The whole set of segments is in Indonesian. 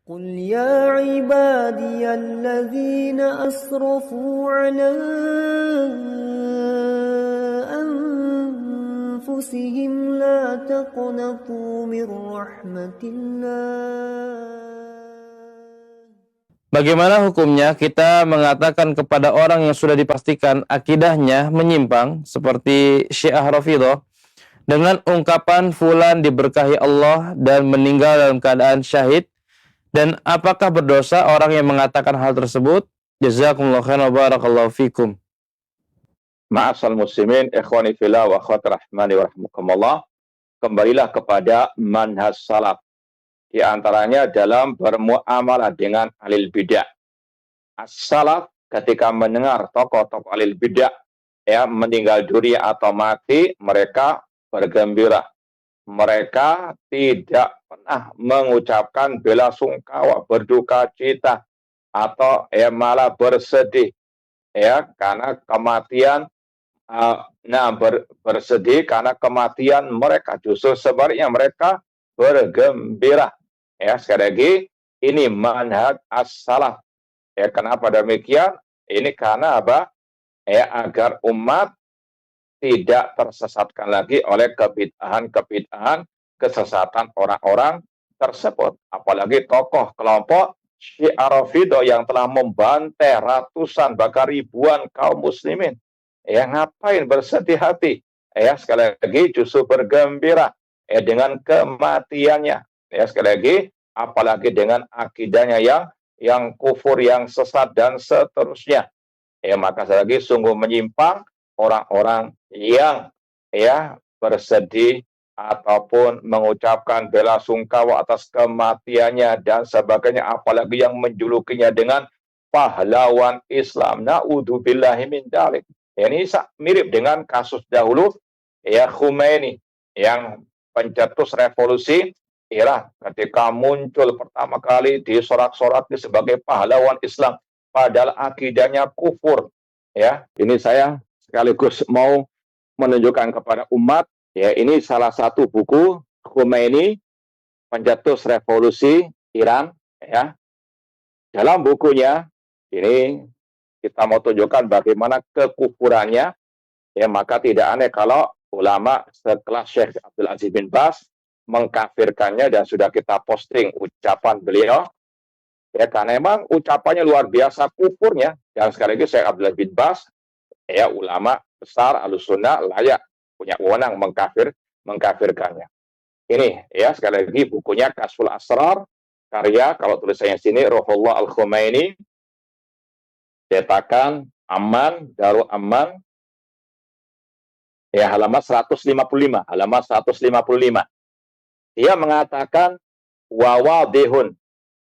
قل يا عبادي الذين أسرفوا على أنفسهم لا تقنطوا من رحمة الله. Bagaimana hukumnya kita mengatakan kepada orang yang sudah dipastikan akidahnya menyimpang seperti Syiah Rafidhah dengan ungkapan fulan diberkahi Allah dan meninggal dalam keadaan syahid, dan apakah berdosa orang yang mengatakan hal tersebut? Jazakumullahu khairan wa barakallahu fikum. Ma'asal muslimin, ikhwani fillah wa akhwati rahmani wa rahmukumullah. Kembalilah kepada manhaj salaf. Di antaranya dalam bermuamalah dengan alil bidah. As-salaf ketika mendengar tokoh-tokoh alil bidah meninggal dunia atau mati, mereka bergembira. Mereka tidak pernah mengucapkan bela sungkawa, berduka cita, atau malah bersedih karena kematian. Bersedih karena kematian mereka. Justru sebaliknya mereka bergembira. Sekali lagi, ini manhaj as-salaf. Kenapa demikian? Ini karena apa? Agar umat tidak tersesatkan lagi oleh kebid'ahan kesesatan orang-orang tersebut. Apalagi tokoh kelompok Syiah Rafidhah yang telah membantai ratusan bahkan ribuan kaum muslimin. Ngapain bersedih hati? Sekali lagi justru bergembira dengan kematiannya. Sekali lagi, apalagi dengan akidahnya yang kufur, yang sesat dan seterusnya. Maka sekali lagi sungguh menyimpang orang-orang yang bersedih ataupun mengucapkan bela sungkawa atas kematiannya dan sebagainya, apalagi yang menjulukinya dengan pahlawan Islam. Na'udzubillahi min dzalik. Ini mirip dengan kasus dahulu Khomeini yang pencetus revolusi Iran, ketika muncul pertama kali disorak-soraknya sebagai pahlawan Islam, padahal akidahnya kufur. Ini saya sekaligus mau menunjukkan kepada umat, ini salah satu buku Khomeini, pencetus revolusi Iran. Dalam bukunya ini kita mau tunjukkan bagaimana kekufurannya. Maka tidak aneh kalau ulama sekelas Syekh Abdul Aziz bin Baz mengkafirkannya, dan sudah kita posting ucapan beliau. Karena memang ucapannya luar biasa kufurnya. Dan sekali lagi Syekh Abdul Aziz bin Baz, ulama besar Ahlussunnah, layak punya wewenang mengkafirkannya. Ini sekali lagi bukunya Kashful Asrar, karya, kalau tulisannya sini, Ruhullah Al-Khomeini, cetakan Amman, Darul Amman, halaman 155. Dia mengatakan, wa wadihun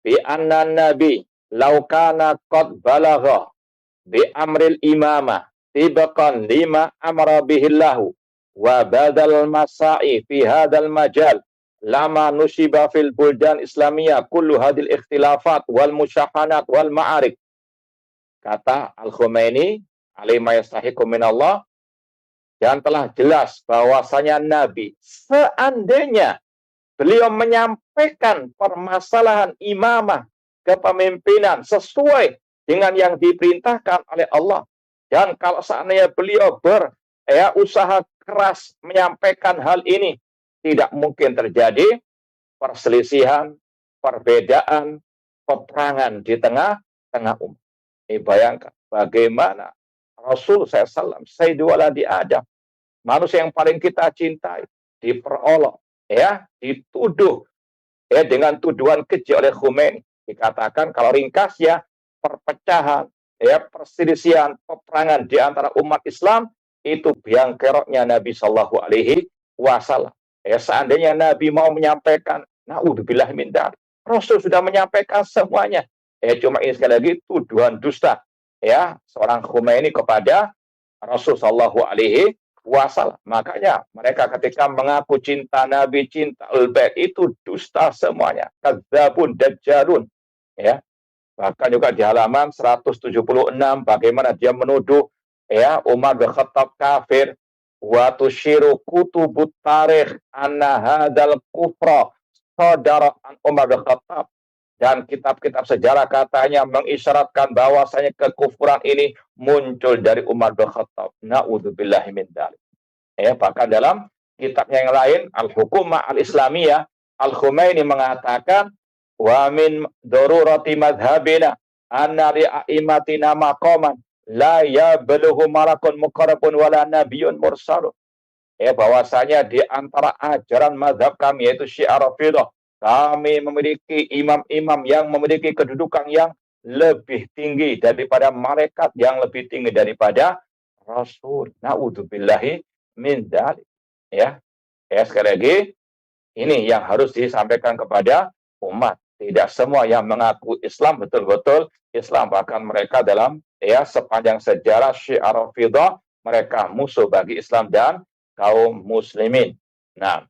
bi anna nabi law kana qad balagha bi amril imamah tibaqan lima amara bihillahu wa badal masai fi hadal majal lama nusiba fil buldan islamiyah kullu hadil ikhtilafat wal musyahanat wal ma'arik. Kata Al-Khomeini alaihi ma yastahiqu minallah, dan telah jelas bahwasanya Nabi, seandainya beliau menyampaikan permasalahan imamah, kepemimpinan sesuai dengan yang diperintahkan oleh Allah, dan kalau seandainya beliau berusaha keras menyampaikan hal ini, tidak mungkin terjadi perselisihan, perbedaan, peperangan di tengah-tengah umat. Bayangkan bagaimana Rasul SAW, Sayyidu Waladi Adam, manusia yang paling kita cintai, diperolok, dituduh dengan tuduhan keji oleh Khomeini. Dikatakan kalau ringkasnya, perpecahan, perselisihan, peperangan di antara umat Islam itu biang keroknya Nabi Shallallahu Alaihi Wasallam. Seandainya Nabi mau menyampaikan, naudzubillah min dzalik, Rasul sudah menyampaikan semuanya. Cuma ini sekali lagi tuduhan dusta seorang Khomeini kepada Rasul Shallallahu Alaihi Wasallam. Makanya mereka ketika mengaku cinta Nabi, cinta Al-Bait, itu dusta semuanya. Kadzabun, dajjalun. Bahkan juga di halaman 176 bagaimana dia menuduh Umar bin Khattab kafir. Wa tusyiru kutubut tarikh anna hadzal kufra sadara an Umar bin Khattab. dan kitab-kitab sejarah katanya mengisyaratkan bahwasanya kekufuran ini muncul dari Umar bin Khattab. Na'udzubillahi min dzalik. Ya, bahkan dalam kitabnya yang lain, Al-Hukumah Al-Islamiyah, Al-Khumaini mengatakan, wa min darurati madhabina anna li'aimatina maqaman la yablughu malakun muqarrabun wala nabiyyun mursalun. Ya, bahwasanya di antara ajaran mazhab kami yaitu Syiah Rafidhah, kami memiliki imam-imam yang memiliki kedudukan yang lebih tinggi daripada malaikat, yang lebih tinggi daripada Rasul. Na'udzubillahi min dzalik. Ya. Ya, sekali lagi ini yang harus disampaikan kepada umat. Tidak semua yang mengaku Islam betul-betul Islam, bahkan mereka dalam sepanjang sejarah Syiah Rafidhah mereka musuh bagi Islam dan kaum muslimin. Nah,